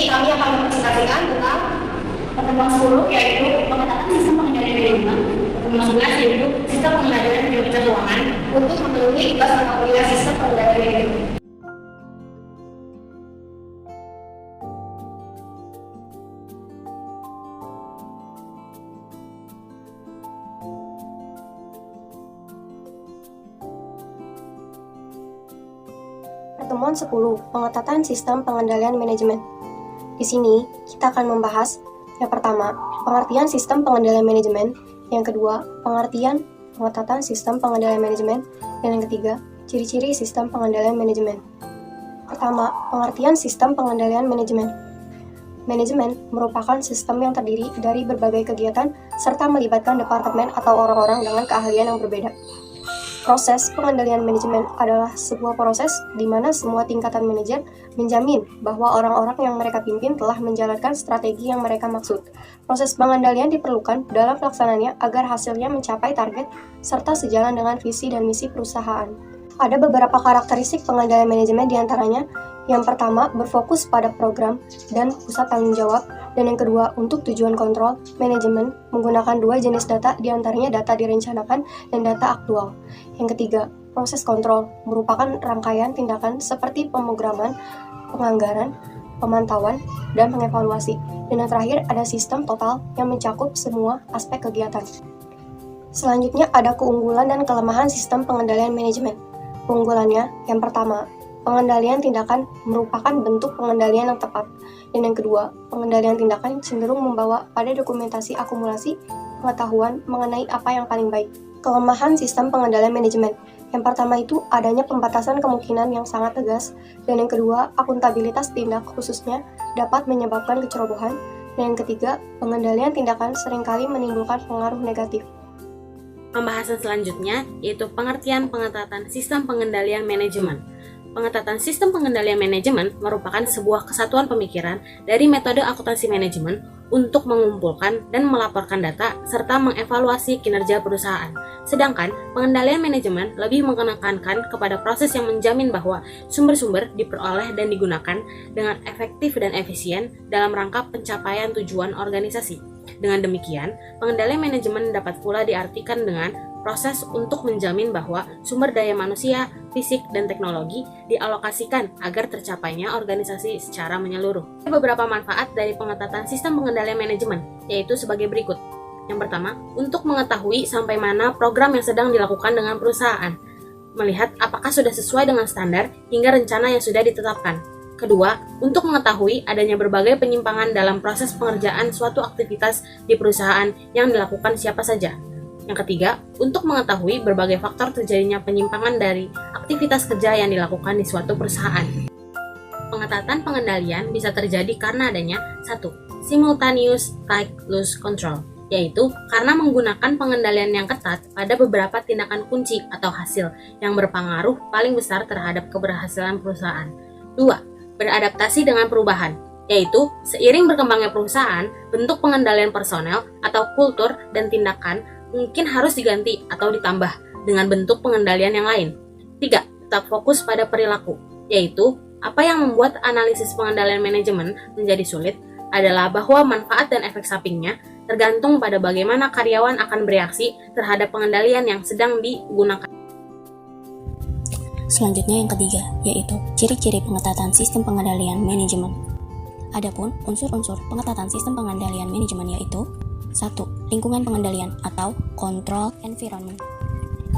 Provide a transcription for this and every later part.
kami akan mempresentasikan tentang pertemuan 10 yaitu pengetatan sistem pengendalian manajemen, pertemuan 11 yaitu sistem pengendalian manajemen keuangan untuk memenuhi tugas dan kapasitas sistem pengendalian manajemen. Pertemuan 10, pengetatan sistem pengendalian manajemen. Di sini, kita akan membahas yang pertama, pengertian sistem pengendalian manajemen, yang kedua, pengertian pengetatan sistem pengendalian manajemen, dan yang ketiga, ciri-ciri sistem pengendalian manajemen. Pertama, pengertian sistem pengendalian manajemen. Manajemen merupakan sistem yang terdiri dari berbagai kegiatan serta melibatkan departemen atau orang-orang dengan keahlian yang berbeda. Proses pengendalian manajemen adalah sebuah proses di mana semua tingkatan manajer menjamin bahwa orang-orang yang mereka pimpin telah menjalankan strategi yang mereka maksud. Proses pengendalian diperlukan dalam pelaksanaannya agar hasilnya mencapai target serta sejalan dengan visi dan misi perusahaan. Ada beberapa karakteristik pengendalian manajemen diantaranya. Yang pertama, berfokus pada program dan pusat tanggung jawab, dan yang kedua, untuk tujuan kontrol, manajemen menggunakan dua jenis data, diantaranya data direncanakan dan data aktual. Yang ketiga, proses kontrol merupakan rangkaian tindakan seperti pemrograman, penganggaran, pemantauan, dan pengevaluasi. Dan yang terakhir, ada sistem total yang mencakup semua aspek kegiatan. Selanjutnya, ada keunggulan dan kelemahan sistem pengendalian manajemen. Keunggulannya, yang pertama, pengendalian tindakan merupakan bentuk pengendalian yang tepat. Dan yang kedua, pengendalian tindakan cenderung membawa pada dokumentasi akumulasi pengetahuan mengenai apa yang paling baik. Kelemahan sistem pengendalian manajemen. Yang pertama itu adanya pembatasan kemungkinan yang sangat tegas. Dan yang kedua, akuntabilitas tindak khususnya dapat menyebabkan kecerobohan. Dan yang ketiga, pengendalian tindakan seringkali menimbulkan pengaruh negatif. Pembahasan selanjutnya yaitu pengertian pengetatan sistem pengendalian manajemen. Pengetatan sistem pengendalian manajemen merupakan sebuah kesatuan pemikiran dari metode akuntansi manajemen untuk mengumpulkan dan melaporkan data serta mengevaluasi kinerja perusahaan. Sedangkan pengendalian manajemen lebih menekankan kepada proses yang menjamin bahwa sumber-sumber diperoleh dan digunakan dengan efektif dan efisien dalam rangka pencapaian tujuan organisasi. Dengan demikian, pengendalian manajemen dapat pula diartikan dengan proses untuk menjamin bahwa sumber daya manusia, fisik, dan teknologi dialokasikan agar tercapainya organisasi secara menyeluruh. Ada beberapa manfaat dari pengetatan sistem pengendalian manajemen, yaitu sebagai berikut. Yang pertama, untuk mengetahui sampai mana program yang sedang dilakukan dengan perusahaan, melihat apakah sudah sesuai dengan standar hingga rencana yang sudah ditetapkan. Kedua, untuk mengetahui adanya berbagai penyimpangan dalam proses pengerjaan suatu aktivitas di perusahaan yang dilakukan siapa saja. Yang ketiga, untuk mengetahui berbagai faktor terjadinya penyimpangan dari aktivitas kerja yang dilakukan di suatu perusahaan. Pengetatan pengendalian bisa terjadi karena adanya 1. Simultaneous tight loose control, yaitu karena menggunakan pengendalian yang ketat pada beberapa tindakan kunci atau hasil yang berpengaruh paling besar terhadap keberhasilan perusahaan. 2. Beradaptasi dengan perubahan, yaitu seiring berkembangnya perusahaan, bentuk pengendalian personel atau kultur dan tindakan mungkin harus diganti atau ditambah dengan bentuk pengendalian yang lain. 3. Tetap fokus pada perilaku, yaitu apa yang membuat analisis pengendalian manajemen menjadi sulit adalah bahwa manfaat dan efek sampingnya tergantung pada bagaimana karyawan akan bereaksi terhadap pengendalian yang sedang digunakan. Selanjutnya yang ketiga, yaitu ciri-ciri pengetatan sistem pengendalian manajemen. Adapun unsur-unsur pengetatan sistem pengendalian manajemen yaitu 1. Lingkungan pengendalian atau control environment.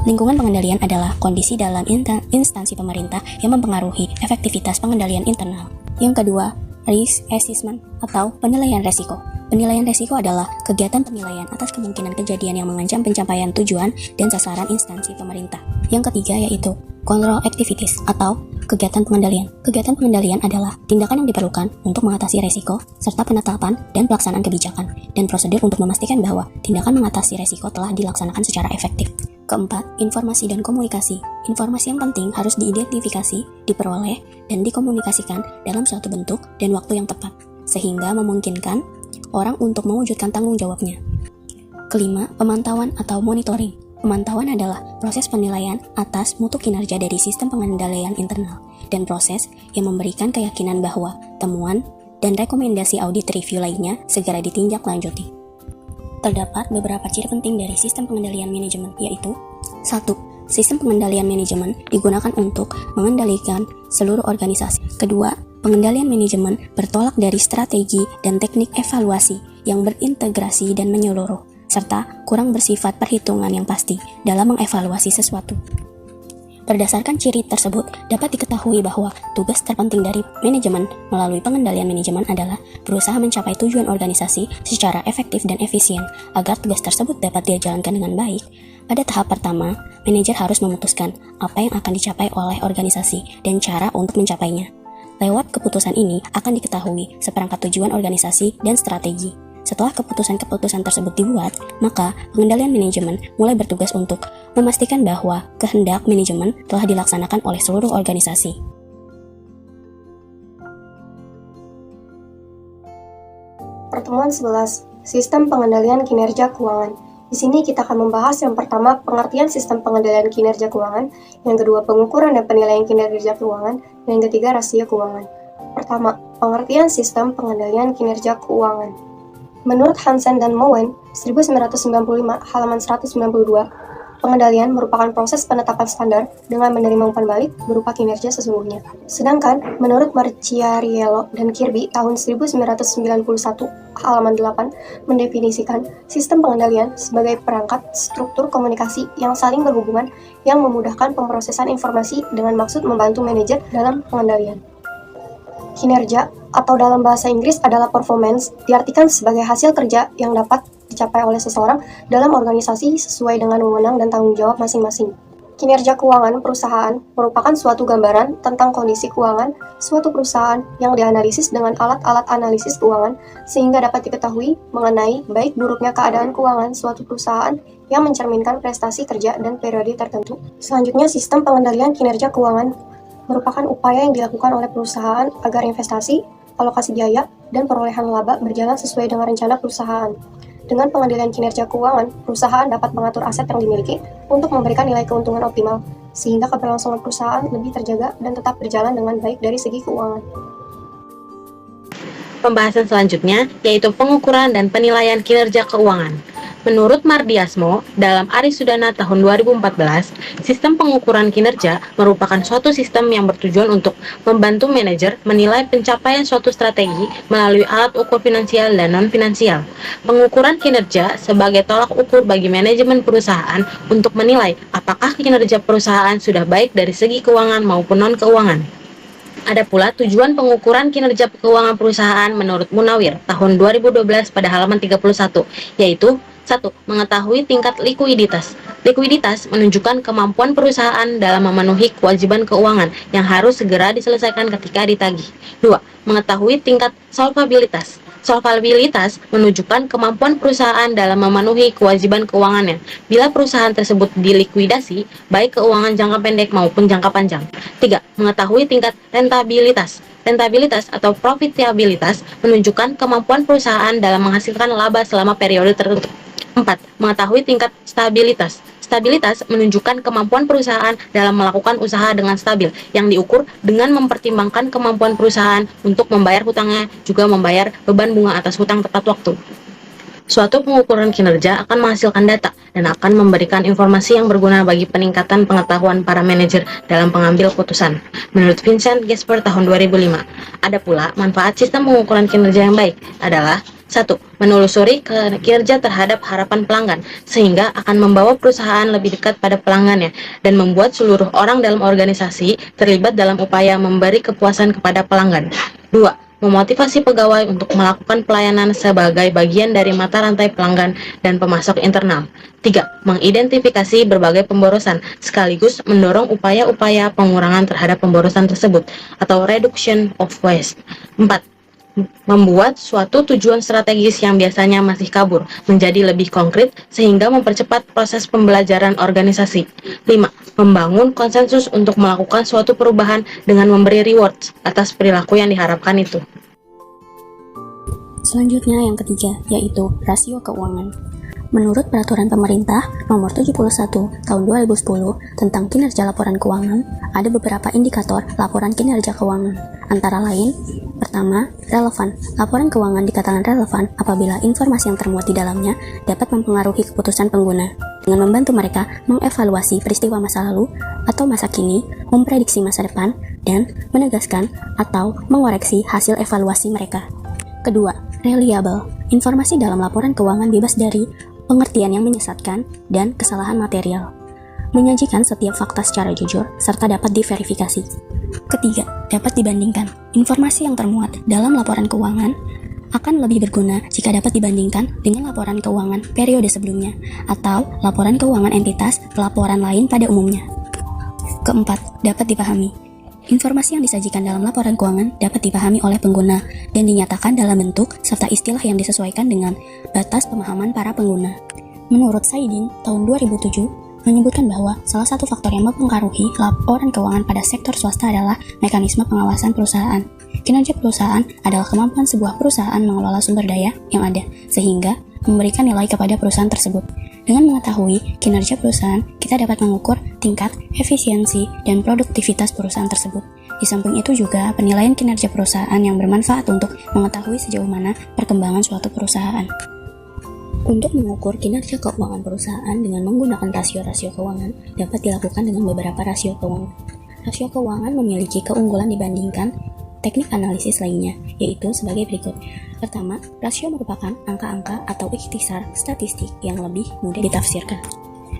Lingkungan pengendalian adalah kondisi dalam instansi pemerintah yang mempengaruhi efektivitas pengendalian internal. Yang kedua, risk assessment atau penilaian resiko. Penilaian resiko adalah kegiatan penilaian atas kemungkinan kejadian yang mengancam pencapaian tujuan dan sasaran instansi pemerintah. Yang ketiga yaitu control activities atau kegiatan pengendalian. Kegiatan pengendalian adalah tindakan yang diperlukan untuk mengatasi resiko serta penetapan dan pelaksanaan kebijakan dan prosedur untuk memastikan bahwa tindakan mengatasi resiko telah dilaksanakan secara efektif. Keempat, informasi dan komunikasi. Informasi yang penting harus diidentifikasi, diperoleh, dan dikomunikasikan dalam suatu bentuk dan waktu yang tepat, sehingga memungkinkan orang untuk mewujudkan tanggung jawabnya. Kelima, pemantauan atau monitoring. Pemantauan adalah proses penilaian atas mutu kinerja dari sistem pengendalian internal dan proses yang memberikan keyakinan bahwa temuan dan rekomendasi audit review lainnya segera ditindaklanjuti. Terdapat beberapa ciri penting dari sistem pengendalian manajemen, yaitu 1. Sistem pengendalian manajemen digunakan untuk mengendalikan seluruh organisasi. Kedua, pengendalian manajemen bertolak dari strategi dan teknik evaluasi yang berintegrasi dan menyeluruh, serta kurang bersifat perhitungan yang pasti dalam mengevaluasi sesuatu. Berdasarkan ciri tersebut, dapat diketahui bahwa tugas terpenting dari manajemen melalui pengendalian manajemen adalah berusaha mencapai tujuan organisasi secara efektif dan efisien. Agar tugas tersebut dapat dijalankan dengan baik, pada tahap pertama, manajer harus memutuskan apa yang akan dicapai oleh organisasi dan cara untuk mencapainya. Lewat keputusan ini akan diketahui seperangkat tujuan organisasi dan strategi. Setelah keputusan-keputusan tersebut dibuat, maka pengendalian manajemen mulai bertugas untuk memastikan bahwa kehendak manajemen telah dilaksanakan oleh seluruh organisasi. Pertemuan 11, Sistem Pengendalian Kinerja Keuangan. Di sini kita akan membahas yang pertama, pengertian sistem pengendalian kinerja keuangan, yang kedua, pengukuran dan penilaian kinerja keuangan, dan yang ketiga, rasio keuangan. Pertama, pengertian sistem pengendalian kinerja keuangan. Menurut Hansen dan Moen, 1995, halaman 192, pengendalian merupakan proses penetapan standar dengan menerima umpan balik berupa kinerja sesungguhnya. Sedangkan, menurut Marchiariello dan Kirby tahun 1991, halaman 8, mendefinisikan sistem pengendalian sebagai perangkat struktur komunikasi yang saling berhubungan yang memudahkan pemrosesan informasi dengan maksud membantu manajer dalam pengendalian. Kinerja, atau dalam bahasa Inggris adalah performance, diartikan sebagai hasil kerja yang dapat dicapai oleh seseorang dalam organisasi sesuai dengan wewenang dan tanggung jawab masing-masing. Kinerja keuangan perusahaan merupakan suatu gambaran tentang kondisi keuangan suatu perusahaan yang dianalisis dengan alat-alat analisis keuangan sehingga dapat diketahui mengenai baik buruknya keadaan keuangan suatu perusahaan yang mencerminkan prestasi kerja dan periode tertentu. Selanjutnya, sistem pengendalian kinerja keuangan merupakan upaya yang dilakukan oleh perusahaan agar investasi, alokasi biaya, dan perolehan laba berjalan sesuai dengan rencana perusahaan. Dengan pengendalian kinerja keuangan, perusahaan dapat mengatur aset yang dimiliki untuk memberikan nilai keuntungan optimal, sehingga keberlangsungan perusahaan lebih terjaga dan tetap berjalan dengan baik dari segi keuangan. Pembahasan selanjutnya yaitu pengukuran dan penilaian kinerja keuangan. Menurut Mardiasmo, dalam Arisudana tahun 2014, sistem pengukuran kinerja merupakan suatu sistem yang bertujuan untuk membantu manajer menilai pencapaian suatu strategi melalui alat ukur finansial dan non-finansial. Pengukuran kinerja sebagai tolak ukur bagi manajemen perusahaan untuk menilai apakah kinerja perusahaan sudah baik dari segi keuangan maupun non-keuangan. Ada pula tujuan pengukuran kinerja keuangan perusahaan menurut Munawir tahun 2012 pada halaman 31, yaitu 1. Mengetahui tingkat likuiditas. Likuiditas menunjukkan kemampuan perusahaan dalam memenuhi kewajiban keuangan yang harus segera diselesaikan ketika ditagih. 2. Mengetahui tingkat solvabilitas. Solvabilitas menunjukkan kemampuan perusahaan dalam memenuhi kewajiban keuangannya bila perusahaan tersebut dilikuidasi, baik keuangan jangka pendek maupun jangka panjang. 3. Mengetahui tingkat rentabilitas. Rentabilitas atau profitabilitas menunjukkan kemampuan perusahaan dalam menghasilkan laba selama periode tertentu. 4. Mengetahui tingkat stabilitas. Stabilitas menunjukkan kemampuan perusahaan dalam melakukan usaha dengan stabil, yang diukur dengan mempertimbangkan kemampuan perusahaan untuk membayar hutangnya, juga membayar beban bunga atas hutang tepat waktu. Suatu pengukuran kinerja akan menghasilkan data dan akan memberikan informasi yang berguna bagi peningkatan pengetahuan para manajer dalam pengambil keputusan. Menurut Vincent Gesper tahun 2005, ada pula manfaat sistem pengukuran kinerja yang baik adalah 1. Menelusuri kinerja terhadap harapan pelanggan, sehingga akan membawa perusahaan lebih dekat pada pelanggannya dan membuat seluruh orang dalam organisasi terlibat dalam upaya memberi kepuasan kepada pelanggan. 2. Memotivasi pegawai untuk melakukan pelayanan sebagai bagian dari mata rantai pelanggan dan pemasok internal. 3. Mengidentifikasi berbagai pemborosan, sekaligus mendorong upaya-upaya pengurangan terhadap pemborosan tersebut, atau reduction of waste. 4. Membuat suatu tujuan strategis yang biasanya masih kabur menjadi lebih konkret sehingga mempercepat proses pembelajaran organisasi. 5. Membangun konsensus untuk melakukan suatu perubahan dengan memberi rewards atas perilaku yang diharapkan itu. Selanjutnya yang ketiga, yaitu rasio keuangan. Menurut Peraturan Pemerintah Nomor 71 Tahun 2010 tentang kinerja laporan keuangan, ada beberapa indikator laporan kinerja keuangan, antara lain Pertama, relevan. Laporan keuangan dikatakan relevan apabila informasi yang termuat di dalamnya dapat mempengaruhi keputusan pengguna dengan membantu mereka mengevaluasi peristiwa masa lalu atau masa kini, memprediksi masa depan, dan menegaskan atau mengoreksi hasil evaluasi mereka. Kedua, reliable. Informasi dalam laporan keuangan bebas dari pengertian yang menyesatkan dan kesalahan material. Menyajikan setiap fakta secara jujur serta dapat diverifikasi. Ketiga, dapat dibandingkan. Informasi yang termuat dalam laporan keuangan akan lebih berguna jika dapat dibandingkan dengan laporan keuangan periode sebelumnya atau laporan keuangan entitas pelaporan lain pada umumnya. Keempat, dapat dipahami. Informasi yang disajikan dalam laporan keuangan dapat dipahami oleh pengguna dan dinyatakan dalam bentuk serta istilah yang disesuaikan dengan batas pemahaman para pengguna. Menurut Saidin, tahun 2007, menyebutkan bahwa salah satu faktor yang mempengaruhi laporan keuangan pada sektor swasta adalah mekanisme pengawasan perusahaan. Kinerja perusahaan adalah kemampuan sebuah perusahaan mengelola sumber daya yang ada, sehingga memberikan nilai kepada perusahaan tersebut. Dengan mengetahui kinerja perusahaan, kita dapat mengukur tingkat efisiensi dan produktivitas perusahaan tersebut. Di samping itu juga penilaian kinerja perusahaan yang bermanfaat untuk mengetahui sejauh mana perkembangan suatu perusahaan. Untuk mengukur kinerja keuangan perusahaan dengan menggunakan rasio-rasio keuangan dapat dilakukan dengan beberapa rasio keuangan. Rasio keuangan memiliki keunggulan dibandingkan teknik analisis lainnya, yaitu sebagai berikut. Pertama, rasio merupakan angka-angka atau ikhtisar statistik yang lebih mudah ditafsirkan.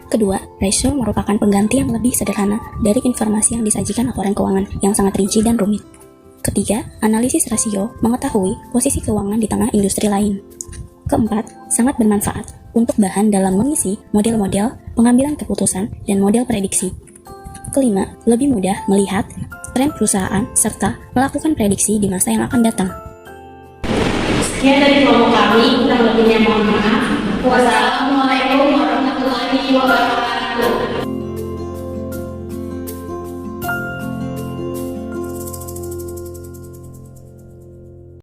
Kedua, rasio merupakan pengganti yang lebih sederhana dari informasi yang disajikan laporan keuangan yang sangat rinci dan rumit. Ketiga, analisis rasio mengetahui posisi keuangan di tengah industri lain. Keempat, sangat bermanfaat untuk bahan dalam mengisi model-model pengambilan keputusan dan model prediksi. Kelima, lebih mudah melihat tren perusahaan serta melakukan prediksi di masa yang akan datang. Sekian dari kelompok kami.